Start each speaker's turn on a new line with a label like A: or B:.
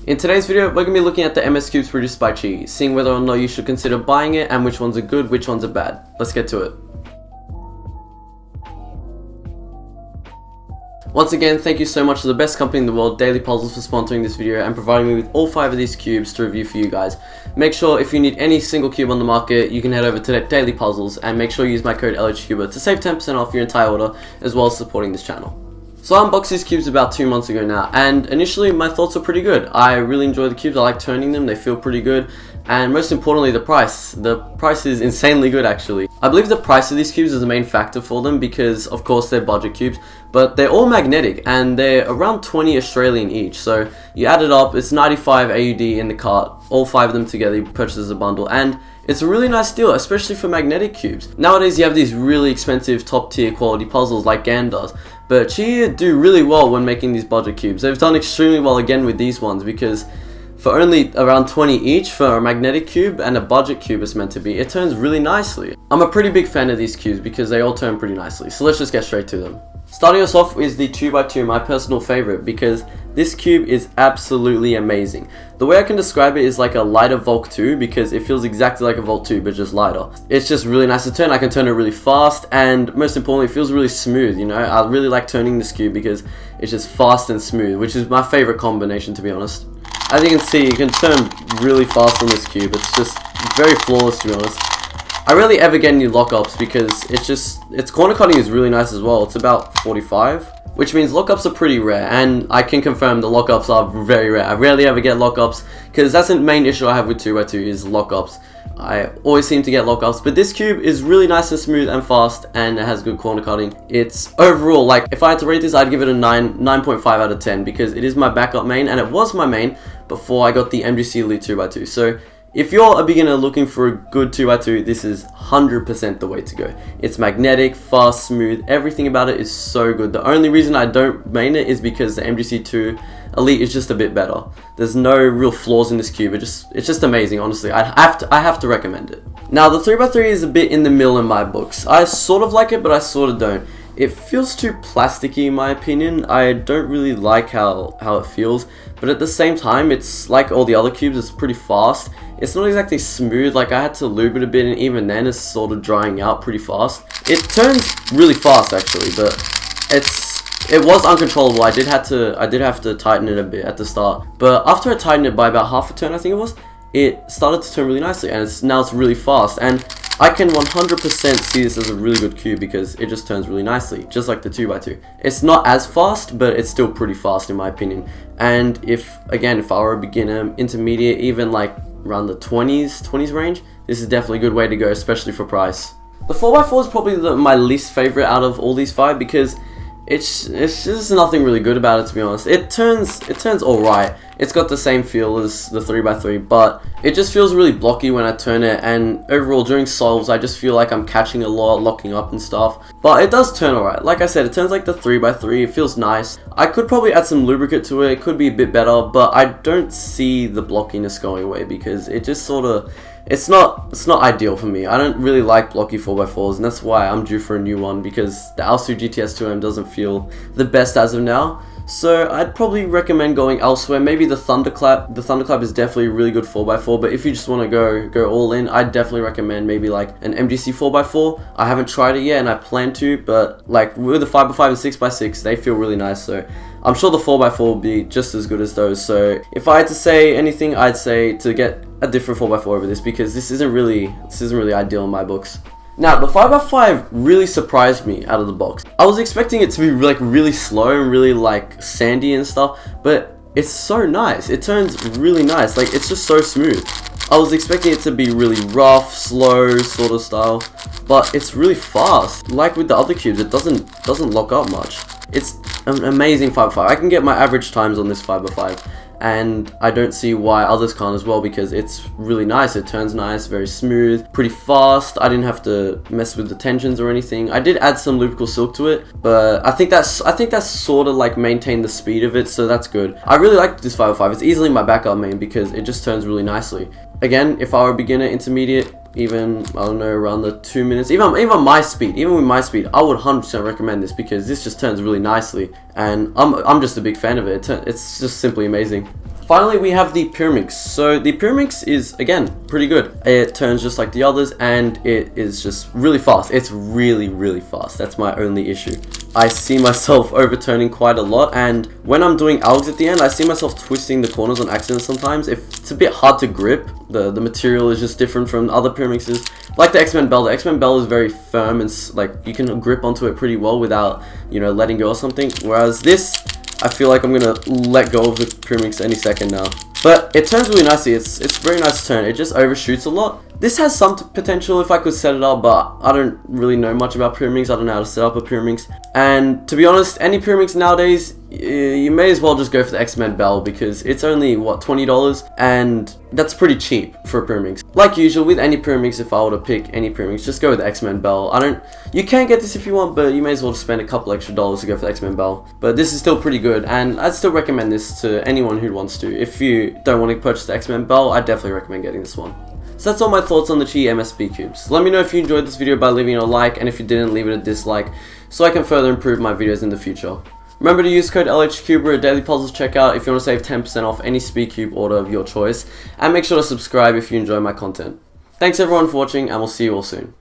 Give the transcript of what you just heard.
A: In today's video, we're going to be looking at the MS Cubes produced by Chi, seeing whether or not you should consider buying it and which ones are good, which ones are bad. Let's get to it. Once again, thank you so much to the best company in the world, Daily Puzzles, for sponsoring this video and providing me with all 5 of these cubes to review for you guys. Make sure if you need any single cube on the market, you can head over to Daily Puzzles and make sure you use my code LHCuber to save 10% off your entire order, as well as supporting this channel. So I unboxed these cubes about 2 months ago now, and initially my thoughts were pretty good. I really enjoy the cubes, I like turning them, they feel pretty good, and most importantly the price. The price is insanely good actually. I believe the price of these cubes is the main factor for them because of course they're budget cubes, but they're all magnetic and they're around 20 Australian each, so you add it up, it's 95 AUD in the cart, all 5 of them together, you purchase as a bundle, and it's a really nice deal, especially for magnetic cubes. Nowadays you have these really expensive top tier quality puzzles like GAN does, but Chi do really well when making these budget cubes. They've done extremely well again with these ones because for only around 20 each for a magnetic cube and a budget cube is meant to be, it turns really nicely. I'm a pretty big fan of these cubes because they all turn pretty nicely, so let's just get straight to them. Starting us off is the 2x2, my personal favorite, because this cube is absolutely amazing. The way I can describe it is like a lighter Volk 2 because it feels exactly like a Volk 2 but just lighter. It's just really nice to turn, I can turn it really fast, and most importantly it feels really smooth, you know. I really like turning this cube because it's just fast and smooth, which is my favorite combination to be honest. As you can see, you can turn really fast on this cube, it's just very flawless to be honest. I rarely ever get any lockups because its corner cutting is really nice as well. It's about 45, which means lockups are pretty rare, and I can confirm the lockups are very rare. I rarely ever get lockups because that's the main issue I have with 2x2 is lockups. I always seem to get lockups, but this cube is really nice and smooth and fast, and it has good corner cutting. It's overall, like, if I had to rate this, I'd give it a 9.5 out of 10 because it is my backup main, and it was my main before I got the MGC Elite 2x2. So if you're a beginner looking for a good 2x2, this is 100% the way to go. It's magnetic, fast, smooth, everything about it is so good. The only reason I don't main it is because the MGC2 Elite is just a bit better. There's no real flaws in this cube, it's just amazing, honestly. I have to recommend it. Now the 3x3 is a bit in the middle in my books. I sort of like it, but I sort of don't. It feels too plasticky in my opinion. I don't really like how it feels, but at the same time, it's like all the other cubes, it's pretty fast. It's not exactly smooth, like I had to lube it a bit, and even then it's sort of drying out pretty fast. It turns really fast actually, but it was uncontrollable. I did have to tighten it a bit at the start, but after I tightened it by about half a turn, I think it was, it started to turn really nicely, and now it's really fast, and I can 100% see this as a really good cube because it just turns really nicely, just like the 2x2. It's not as fast, but it's still pretty fast in my opinion. And if I were a beginner, intermediate, even like around the 20s range, this is definitely a good way to go, especially for price. The 4x4 is probably my least favorite out of all these 5 because it's just nothing really good about it to be honest. It turns alright. It's got the same feel as the 3x3, but it just feels really blocky when I turn it, and overall during solves I just feel like I'm catching a lot, locking up and stuff. But it does turn alright. Like I said, it turns like the 3x3, it feels nice. I could probably add some lubricant to it, it could be a bit better, but I don't see the blockiness going away because it just sort of, it's not ideal for me. I don't really like blocky 4x4s, and that's why I'm due for a new one because the Alsu GTS 2M doesn't feel the best as of now. So I'd probably recommend going elsewhere. Maybe the Thunderclap. The Thunderclap is definitely a really good 4x4, but if you just want to go all in, I'd definitely recommend maybe like an MGC 4x4. I haven't tried it yet and I plan to, but like with the 5x5 and 6x6, they feel really nice, so I'm sure the 4x4 will be just as good as those. So if I had to say anything, I'd say to get a different 4x4 over this because this isn't really ideal in my books. Now, the 5x5 really surprised me out of the box. I was expecting it to be like really slow and really like sandy and stuff, but it's so nice. It turns really nice, like it's just so smooth. I was expecting it to be really rough, slow sort of style, but it's really fast. Like with the other cubes, it doesn't lock up much. It's an amazing 5x5. I can get my average times on this 5x5. And I don't see why others can't as well because it's really nice. It turns nice, very smooth, pretty fast. I didn't have to mess with the tensions or anything. I did add some lubrical silk to it, but I think that's sort of like maintained the speed of it, so that's good. I really like this 505. It's easily my backup main because it just turns really nicely. Again, if I were a beginner, intermediate, even, I don't know, around the 2 minutes, even with my speed, I would 100% recommend this because this just turns really nicely, and I'm just a big fan of it. It's just simply amazing. Finally, we have the Pyraminx. So the Pyraminx is, again, pretty good. It turns just like the others, and it is just really fast. It's really, really fast. That's my only issue. I see myself overturning quite a lot, and when I'm doing algs at the end, I see myself twisting the corners on accident sometimes. It's a bit hard to grip. The material is just different from other Pyraminxes. Like the X-Men Bell. The X-Men Bell is very firm, and like you can grip onto it pretty well without, you know, letting go or something. Whereas this, I feel like I'm gonna let go of the Pyraminx any second now. But it turns really nicely. It's a very nice turn. It just overshoots a lot. This has some potential if I could set it up, but I don't really know much about Pyraminx. I don't know how to set up a Pyraminx. And to be honest, any Pyraminx nowadays, you may as well just go for the X-Men Bell, because it's only, what, $20? And that's pretty cheap for a Pyraminx. Like usual, with any Pyraminx, if I were to pick any Pyraminx, just go with the X-Men Bell. You can get this if you want, but you may as well just spend a couple extra dollars to go for the X-Men Bell. But this is still pretty good, and I'd still recommend this to anyone who wants to. If you don't want to purchase the X-Men Bell, I'd definitely recommend getting this one. So that's all my thoughts on the Chi MS Speedcubes. Let me know if you enjoyed this video by leaving a like, and if you didn't, leave it a dislike, so I can further improve my videos in the future. Remember to use code LHCuber at Daily Puzzles checkout if you want to save 10% off any Speedcube order of your choice, and make sure to subscribe if you enjoy my content. Thanks everyone for watching, and we'll see you all soon.